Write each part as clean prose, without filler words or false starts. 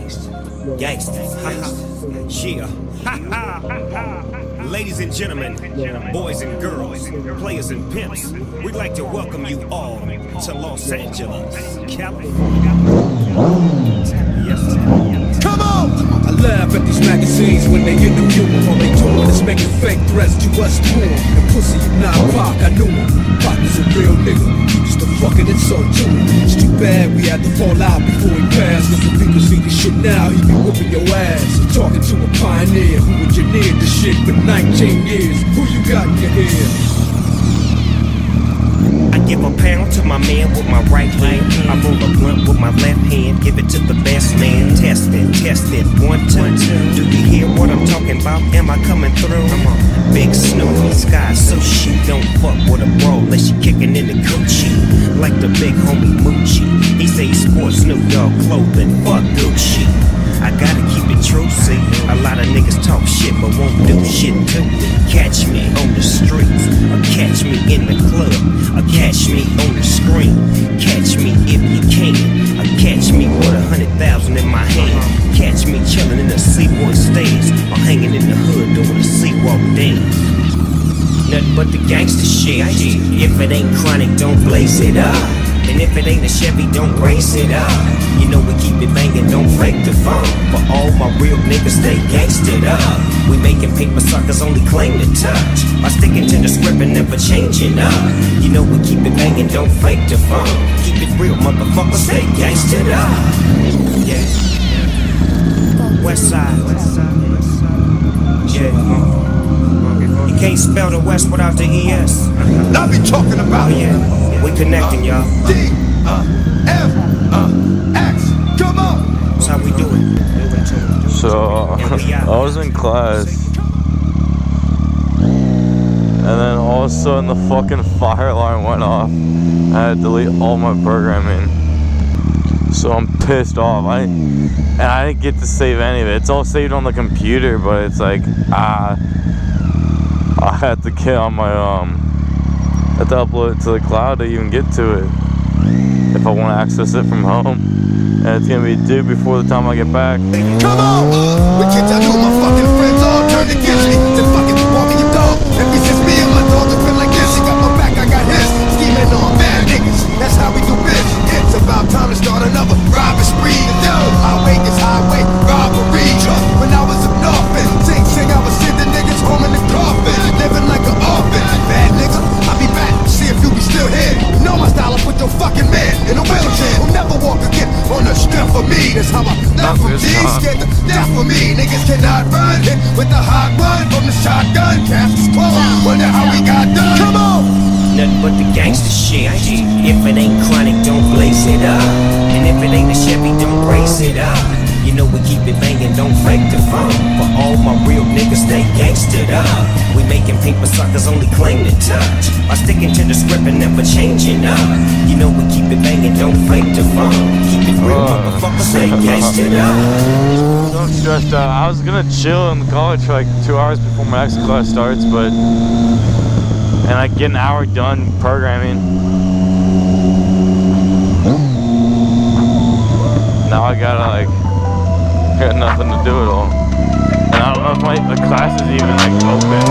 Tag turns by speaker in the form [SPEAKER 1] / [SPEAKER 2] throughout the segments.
[SPEAKER 1] Gangsta, yeah. Ladies and gentlemen, boys and girls, players and pimps, we'd like to welcome you all to Los Angeles, California. Yes,
[SPEAKER 2] come on! I laugh at these magazines when they interview him. All they do is making fake threats to us poor. And pussy, not Pac, I knew him. Pac is a real nigga, he used to fucking insult too. It's too bad we had to fall out before he passed. Cause if people see this shit now, he be whooping your ass. Talking to a pioneer who engineered the shit for 19 years. Who you got in your ear?
[SPEAKER 1] I give a pound to my man with my right hand. I roll a blunt with my left hand. Give it to the best man. Test it, 1, 2. Do you hear what I'm talking about? Am I coming through? Big Snoop, sky so she don't fuck with a bro unless she kicking in the coochie. Like the big homie Moochie. He say he sports Snoop Dogg clothing. Fuck Gucci. I gotta keep it true, see. A lot of niggas talk shit but won't do shit to me. Catch me on the streets, or catch me in the club, or catch me on the screen. Catch me if you can, or catch me with 100,000 in my hand. Catch me chillin' in the Seaboy stage, or hanging in the hood doing a Seawalk dance. Nothing but the gangster shit. If it ain't chronic, don't blaze it up. And if it ain't a Chevy, don't race it up. You know we keep it bangin', don't fake the fun. For all my real niggas, stay gangsted up. We making paper suckers only claim to touch. By sticking to the script and never changing up. You know we keep it bangin', don't fake the fun. Keep it real, motherfucker, stay gangsted up. Yeah. West side. Yeah. You can't spell the West without the ES.
[SPEAKER 2] I be talking about
[SPEAKER 1] yeah. We connecting, y'all.
[SPEAKER 2] D-F-X, come on!
[SPEAKER 1] That's how we do it.
[SPEAKER 3] So, I was in class, and then all of a sudden the fucking fire alarm went off. I had to delete all my programming. So I'm pissed off. I didn't get to save any of it. It's all saved on the computer, but it's like, I had to get on my, I have to upload it to the cloud to even get to it if I want to access it from home, and it's gonna be due before the time I get back.
[SPEAKER 2] Come on! We can't tell you my fucking friends all turn against me. Just fucking walking your dog. If it's just me and my dog, it's been like this. He got my back, I got his. Scheming on bad niggas. That's how we do business. It's about time to start another robbery spree. Yo, highway is highway robbery. When I was up north, sing, I was sending niggas home in the coffin, living like an orphan. Bad nigga, I'll be back. See if you be still here. You know my style, I put your fucking man in a wheelchair. Who'll never walk again on the strength of me. That's how I left from D. Scared to death for me. Niggas cannot run. Hit with the hot run from the shotgun. Cast is closed. Wonder how we got done. Come on!
[SPEAKER 1] Nothing but the gangster shit. If it ain't chronic, don't blaze it up. And if it ain't a Chevy, don't race it up. You know we keep it bangin', don't fake the fun. For all my real niggas, stay gangsted up. We making paper suckers only claim to touch. By sticking to the script and never changing up. You know we keep it bangin', don't fake the fun. Keep it real, motherfucker, stay gangsted up.
[SPEAKER 3] Don't stress out. I was gonna chill in college for like 2 hours before my next class starts, and I get an hour done programming. Now I gotta got nothing to do at all. And I don't know if the class is even open.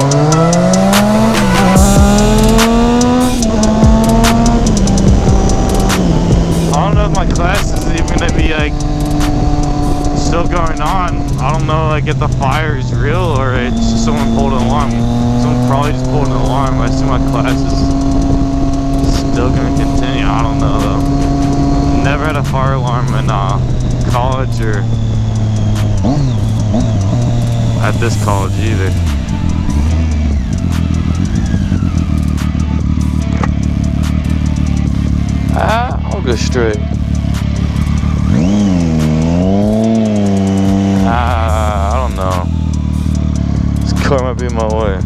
[SPEAKER 3] I don't know if my class is even gonna be still going on. I don't know if the fire is real or it's just someone pulled an alarm. Someone probably just pulled an alarm. I assume my class is still gonna continue. I don't know though. Never had a fire alarm in college or at this college either. I'll go straight. I don't know. This car might be in my way.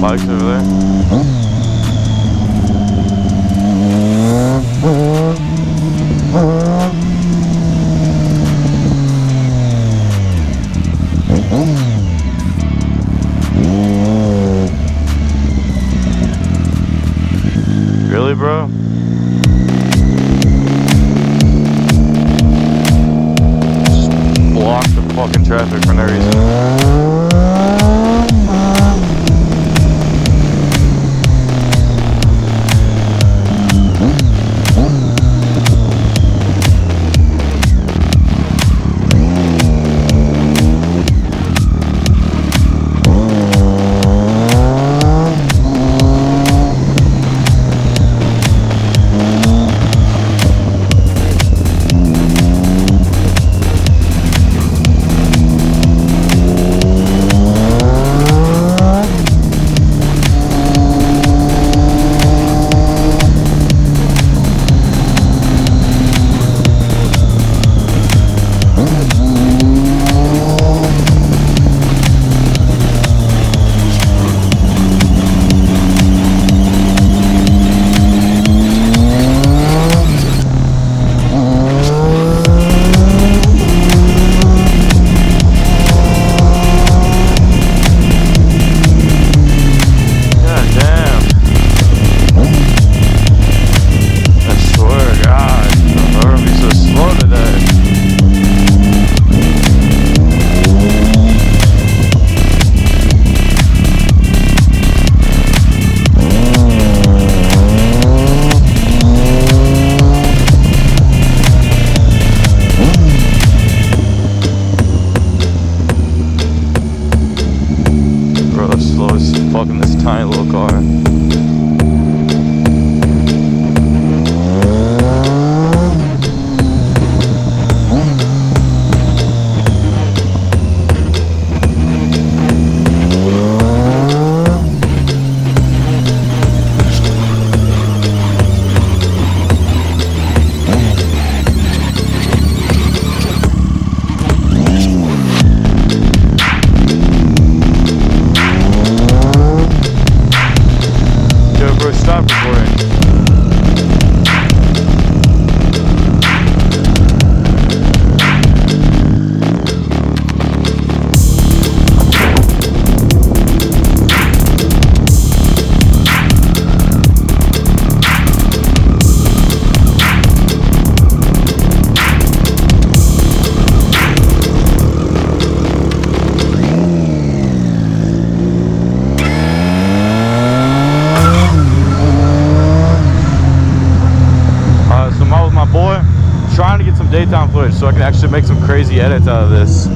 [SPEAKER 3] Bikes over there. fucking traffic for no reason. Fucking this tiny little car. Stop recording. Trying to get some daytime footage so I can actually make some crazy edits out of this.